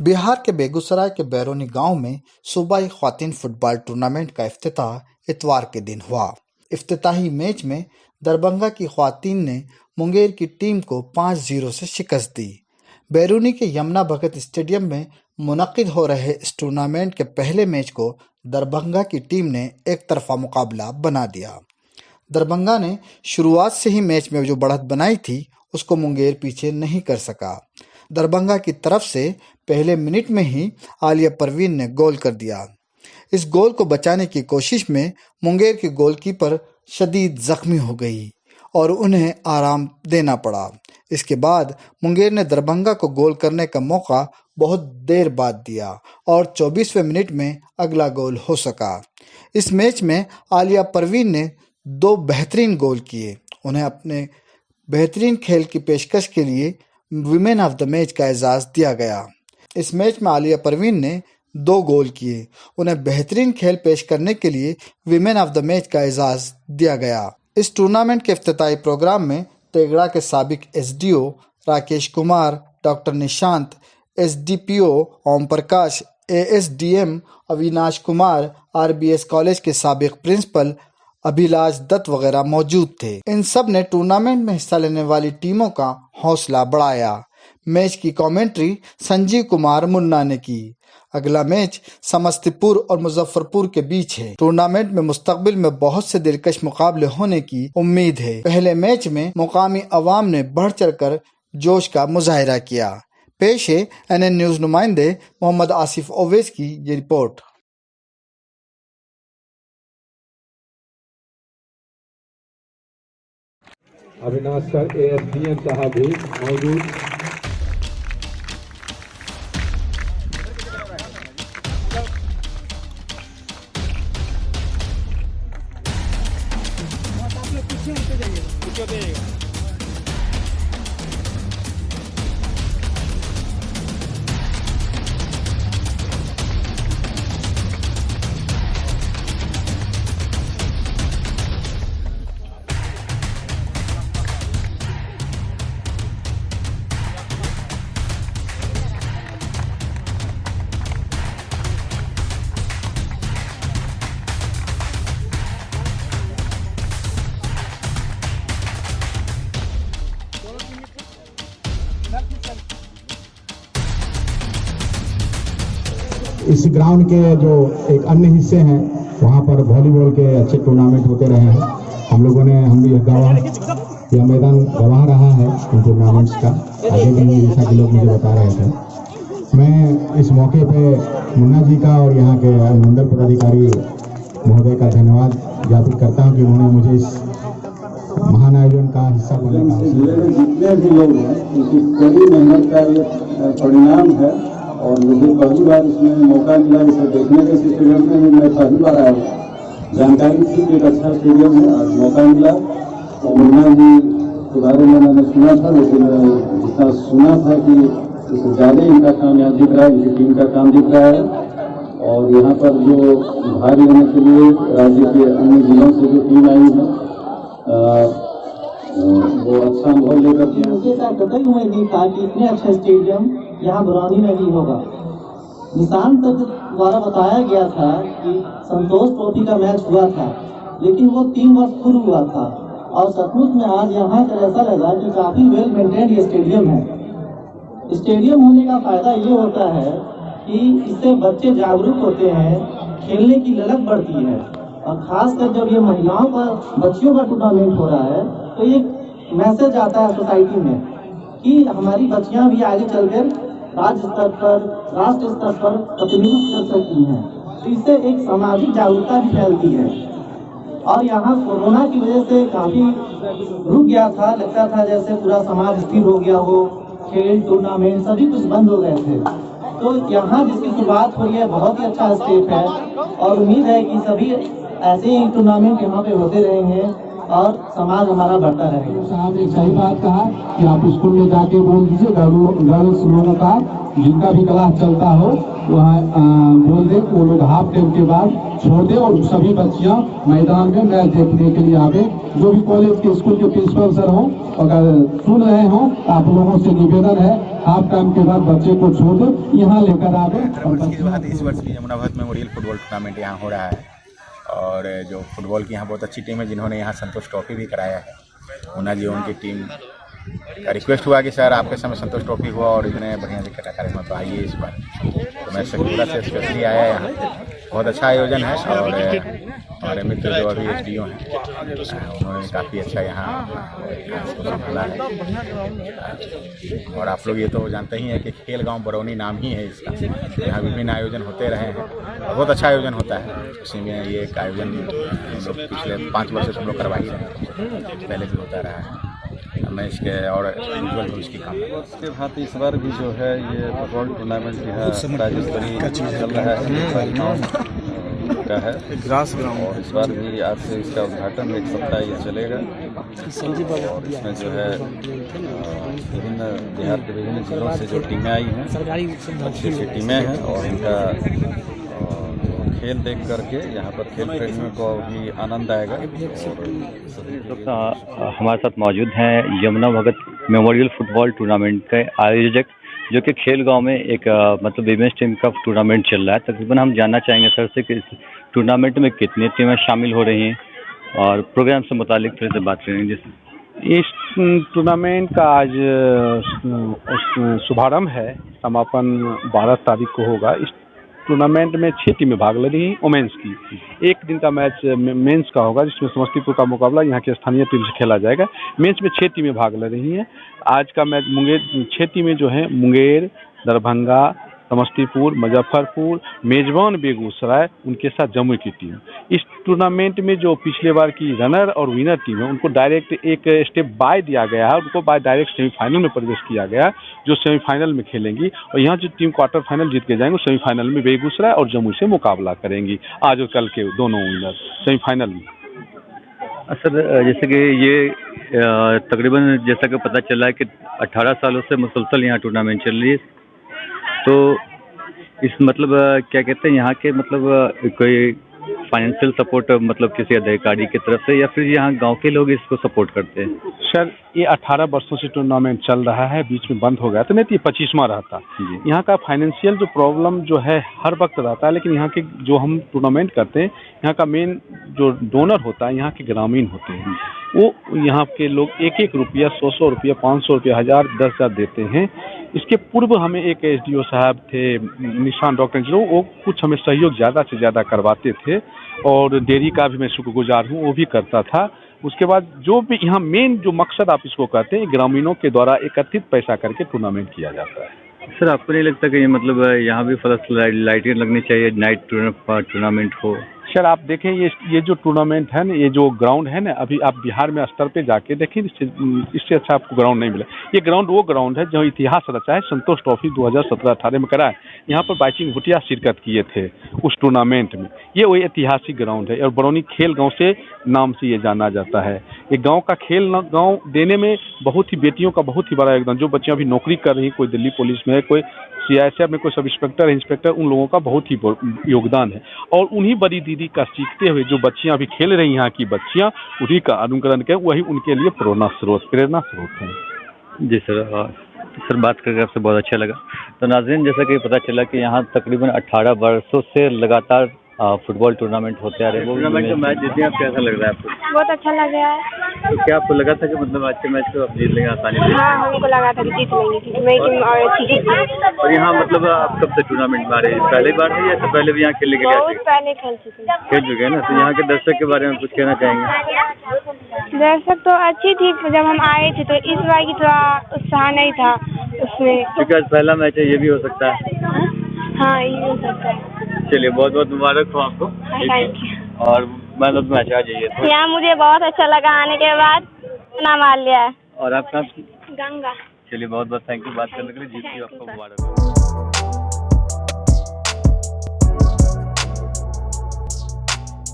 बिहार के बेगूसराय के बैरोनी गांव में सूबाई ख्वातीन फुटबॉल टूर्नामेंट का इफ्तिताह इतवार के दिन हुआ। इफ्तिताही मैच में दरभंगा की ख्वातीन ने मुंगेर की टीम को 5-0 से शिकस्त दी। बैरूनी के यमुना भगत स्टेडियम में मुनक्किद हो रहे इस टूर्नामेंट के पहले मैच को दरभंगा की टीम ने एक तरफा मुकाबला बना दिया। दरभंगा ने शुरुआत से ही मैच में जो बढ़त बनाई थी उसको मुंगेर पीछे नहीं कर सका। दरभंगा की तरफ से पहले मिनट में ही आलिया परवीन ने गोल कर दिया। इस गोल को बचाने की कोशिश में मुंगेर की गोलकीपर शदीद जख्मी हो गई और उन्हें आराम देना पड़ा। इसके बाद मुंगेर ने दरभंगा को गोल करने का मौका बहुत देर बाद दिया और 24वें मिनट में अगला गोल हो सका। इस मैच में आलिया परवीन ने 2 बेहतरीन गोल किए। उन्हें अपने बेहतरीन खेल की पेशकश के लिए विमेन ऑफ द मैच का एजाज़ दिया गया। इस मैच में आलिया परवीन ने 2 गोल किए। उन्हें बेहतरीन खेल पेश करने के लिए विमेन ऑफ द मैच का एजाज़ दिया गया। इस टूर्नामेंट के इफ्तिताई प्रोग्राम में तेगड़ा के साबिक SDO Rakesh Kumar, doctor Nishant, SDPO Om Prakash, ASDM Avinash Kumar, RBS college के साबिक प्रिंसिपल अभिलाष दत्त वगैरह मौजूद थे। इन सब ने टूर्नामेंट में हिस्सा लेने वाली टीमों का हौसला बढ़ाया। मैच की कमेंट्री संजीव कुमार मुन्ना ने की। अगला मैच समस्तीपुर और मुजफ्फरपुर के बीच है। टूर्नामेंट में मुस्तकबिल में बहुत से दिलकश मुकाबले होने की उम्मीद है। पहले मैच में मुकामी अवाम ने बढ़ चढ़कर जोश का मुजाहिरा किया। पेश है एनएन न्यूज नुमाइंदे मोहम्मद आसिफ ओवैस की ये रिपोर्ट। अविनाश सर एएसडीएम साहब भी मौजूद। इस ग्राउंड के जो एक अन्य हिस्से हैं वहाँ पर वॉलीबॉल के अच्छे टूर्नामेंट होते रहे हैं। हम लोगों ने यह मैदान गवाह रहा है इन टूर्नामेंट्स का। आगे भी जैसा कि लोग मुझे बता रहे थे। मैं इस मौके पे मुन्ना जी का और यहाँ के मंडल पदाधिकारी महोदय का धन्यवाद ज्ञापित करता हूँ कि उन्होंने मुझे इस महान आयोजन का हिस्सा बनने का जितने भी लोग हैं उनकी कड़ी मेहनत का ये परिणाम है और मुझे पहली बार इसमें मौका मिला इसे देखने के। स्टेडियम में भी मैं पहली बार आया हूँ। जानकारी थी कि एक अच्छा स्टेडियम है, आज मौका मिला। और मुन्ना जी के बारे में मैंने सुना था, लेकिन जितना सुना था कि उससे ज़्यादा इनका काम यहाँ दिख रहा है, इनकी टीम का काम दिख रहा है। और यहाँ पर जो भाग लेने के लिए राज्य के अन्य जिलों से जो टीम आई है वो अच्छा अनुभव लेकर के मुझे कतई उम्मीद नहीं था कि इतने अच्छा स्टेडियम यहाँ बरौनी में भी होगा। निशान तक द्वारा बताया गया था कि संतोष ट्रॉफी का मैच हुआ था, लेकिन वो 3 वर्ष पूर्व हुआ था। और सचमुच में आज यहाँ कर ऐसा लगा कि काफी वेल मेंटेन्ड ये स्टेडियम है। स्टेडियम होने का फायदा ये होता है कि इससे बच्चे जागरूक होते हैं, खेलने की ललक बढ़ती है। और खासकर जब ये महिलाओं का, बच्चियों का टूर्नामेंट हो रहा है तो ये मैसेज आता है सोसाइटी में कि हमारी बच्चियां भी आगे चलकर राज्य स्तर पर, राष्ट्र स्तर पर प्रतिनिधित्व कर सकती हैं। तो इससे एक सामाजिक जागरूकता भी फैलती है। और यहाँ कोरोना की वजह से काफी रुक गया था, लगता था जैसे पूरा समाज स्थिर हो गया हो, खेल टूर्नामेंट सभी कुछ बंद हो गए थे। तो यहाँ जिसकी शुरुआत हो रही है बहुत ही अच्छा स्टेप है और उम्मीद है कि सभी ऐसे ही टूर्नामेंट यहाँ पे होते रहेंगे और समाज हमारा बढ़ता रहेगा। साहब ने सही बात कहा कि आप स्कूल में जाके बोल दीजिए, गर्ल्स लोगों का जिनका भी क्लास चलता हो वहाँ बोल दें, वो लोग हाफ टाइम के बाद छोड़ दें और सभी बच्चियां मैदान में मैच देखने के लिए आवे। जो भी कॉलेज के स्कूल के प्रिंसिपल सर हों, अगर सुन रहे हों, आप लोगों से निवेदन है, हाफ टाइम के बाद बच्चे को छोड़ दो, यहाँ लेकर आवे। इस वर्ष की Yamuna Bharat memorial football tournament यहाँ हो रहा है और जो फुटबॉल की यहाँ बहुत अच्छी टीम है, जिन्होंने यहाँ संतोष ट्रॉफी भी कराया है। मुन्ना जी उनकी टीम का रिक्वेस्ट हुआ कि सर आपके समय संतोष ट्रॉफी हुआ और इतने बढ़िया से कार्यक्रम तो आइए इस बार। तो मैं सकुरा से स्पेशली आया यहाँ, बहुत अच्छा आयोजन है और हमारे मित्र जो अभी SDO हैं उन्होंने काफ़ी अच्छा यहाँ संभाला है। और आप लोग ये तो जानते ही हैं कि खेल गांव बरौनी नाम ही है इसका। यहाँ विभिन्न आयोजन होते रहे हैं, बहुत अच्छा आयोजन होता है। उसी में ये एक आयोजन हम लोग पिछले 5 वर्ष से हम लोग करवा ही रहे हैं, पहले भी होता रहा है। मैं इसके और उज्ज्वल भविष्य की काम उसके बाद इस बार भी जो है ये फुटबॉल टूर्नामेंट यहाँ राज्य स्तरीय चल रहा है का है और इस बार भी आज से इसका उद्घाटन एक सप्ताह ये चलेगा। और इसमें जो है विभिन्न बिहार के विभिन्न जिलों से जो टीमें आई हैं, अच्छी अच्छी टीमें हैं और इनका खेल देख करके यहाँ पर खेल प्रेमियों को भी आनंद आएगा। और हमारे साथ मौजूद हैं यमुना भगत मेमोरियल फुटबॉल टूर्नामेंट के आयोजक, जो कि खेल गांव में एक मतलब विमेंस टीम का टूर्नामेंट चल रहा है। तकरीबन हम जानना चाहेंगे सर से कि इस टूर्नामेंट में कितनी टीमें शामिल हो रही हैं और प्रोग्राम से मुतालिक फिर से बात करेंगे। इस टूर्नामेंट का आज शुभारंभ है, समापन 12 तारीख को होगा। इस टूर्नामेंट में 6 टीमें भाग ले रही हैं वुमेन्स की। एक दिन का मैच मेंस का होगा, जिसमें समस्तीपुर का मुकाबला यहाँ की स्थानीय टीम से खेला जाएगा। मेंस में 6 टीमें भाग ले रही हैं। आज का मैच मुंगेर 6 टीमें जो हैं मुंगेर, दरभंगा, समस्तीपुर, मुजफ्फरपुर, मेजबान बेगूसराय, उनके साथ जमुई की टीम। इस टूर्नामेंट में जो पिछले बार की रनर और विनर टीम है, उनको डायरेक्ट एक स्टेप बाय दिया गया है, उनको बाय डायरेक्ट सेमीफाइनल में प्रवेश किया गया, जो सेमीफाइनल में खेलेंगी। और यहाँ जो टीम क्वार्टर फाइनल जीत के जाएंगे, सेमीफाइनल में बेगूसराय और जमुई से मुकाबला करेंगी। आज और कल के दोनों विनर सेमीफाइनल में। सर जैसे कि ये तकरीबन जैसा कि पता चला है कि 18 सालों से मुसलसल यहाँ टूर्नामेंट चल रही है, तो इस मतलब क्या कहते हैं यहाँ के मतलब कोई फाइनेंशियल सपोर्ट मतलब किसी अधिकारी की तरफ से या फिर यहाँ गांव के लोग इसको सपोर्ट करते हैं? सर ये 18 वर्षों से टूर्नामेंट चल रहा है, बीच में बंद हो गया तो नहीं तो ये 25वां रहता। यहाँ का फाइनेंशियल जो प्रॉब्लम जो है हर वक्त रहता है, लेकिन यहाँ के जो हम टूर्नामेंट करते हैं, यहाँ का मेन जो डोनर होता है यहाँ के ग्रामीण होते हैं। वो यहाँ के लोग 1-1 रुपया, 100 रुपया, 500 रुपया, 1000, 10,000 देते हैं। इसके पूर्व हमें एक SDO साहब थे निशान डॉक्टर, वो कुछ हमें सहयोग ज़्यादा से ज़्यादा करवाते थे और डेयरी का भी मैं शुक्रगुजार हूँ, वो भी करता था। उसके बाद जो भी यहाँ मेन जो मकसद आप इसको कहते हैं, ग्रामीणों के द्वारा एकत्रित पैसा करके टूर्नामेंट किया जाता है। सर आपको नहीं लगता कि ये मतलब यहाँ भी फ्लश लाइटें लगनी चाहिए, नाइट टूर्नामेंट हो? सर आप देखें ये जो टूर्नामेंट है ना, ये जो ग्राउंड है ना, अभी आप बिहार में स्तर पे जाके देखिए, इससे अच्छा आपको ग्राउंड नहीं मिला। ये ग्राउंड वो ग्राउंड है जो इतिहास रचा है, संतोष ट्रॉफी 2017-18 में करा है। यहाँ पर बाइचिंग भुटिया शिरकत किए थे उस टूर्नामेंट में। ये वही ऐतिहासिक ग्राउंड है और बरौनी खेल गाँव से नाम से ये जाना जाता है। ये गाँव का खेल गाँव देने में बहुत ही बेटियों का बहुत ही बड़ा योगदान, जो बच्चियाँ अभी नौकरी कर रही, कोई दिल्ली पुलिस में है, कोई CISF में कोई सब इंस्पेक्टर है, इंस्पेक्टर, उन लोगों का बहुत ही योगदान है। और उन्हीं बड़ी दीदी का सीखते हुए जो बच्चियां अभी खेल रही यहाँ की बच्चियां, उन्हीं का अनुकरण कर, वही उनके लिए प्रेरणा स्रोत है। जी सर बात करके आपसे बहुत अच्छा लगा। तो नाज़रीन, जैसा कि पता चला कि यहाँ तकरीबन 18 वर्षों से लगातार फुटबॉल टूर्नामेंट होते आ रहे हैं। टूर्नामेंट का मैच जीते आप, कैसा लग रहा है आपको? बहुत अच्छा लग रहा है। तो क्या आपको लगा था कि मतलब आज के मैच को आप जीत लेंगे आसानी से? हाँ, हमको लगा था कि जीत लेंगे क्योंकि मैं अच्छी थी। और यहाँ मतलब आप कब से टूर्नामेंट में आ रहे हैं? पहली बार है या इससे पहले भी यहाँ खेलने के लिए? बहुत पहले खेल चुके हैं ना। तो यहाँ के दर्शक के बारे में कुछ कहना चाहेंगे? दर्शक तो अच्छी थी, जब हम आए थे तो इस बार की थोड़ा उत्साह नहीं था उसमें, क्योंकि आज पहला मैच है, ये भी हो सकता है। हाँ, ये हो सकता है। चलिए बहुत बहुत मुबारक हो आपको। Thank you. और मैन ऑफ द मैच आ जाइए। यहाँ मुझे बहुत अच्छा लगा, आने के बाद नाम आ लिया है। और आपका? गंगा। चलिए बहुत बहुत थैंक यू बात करने के लिए। जीत की आपको मुबारक हो।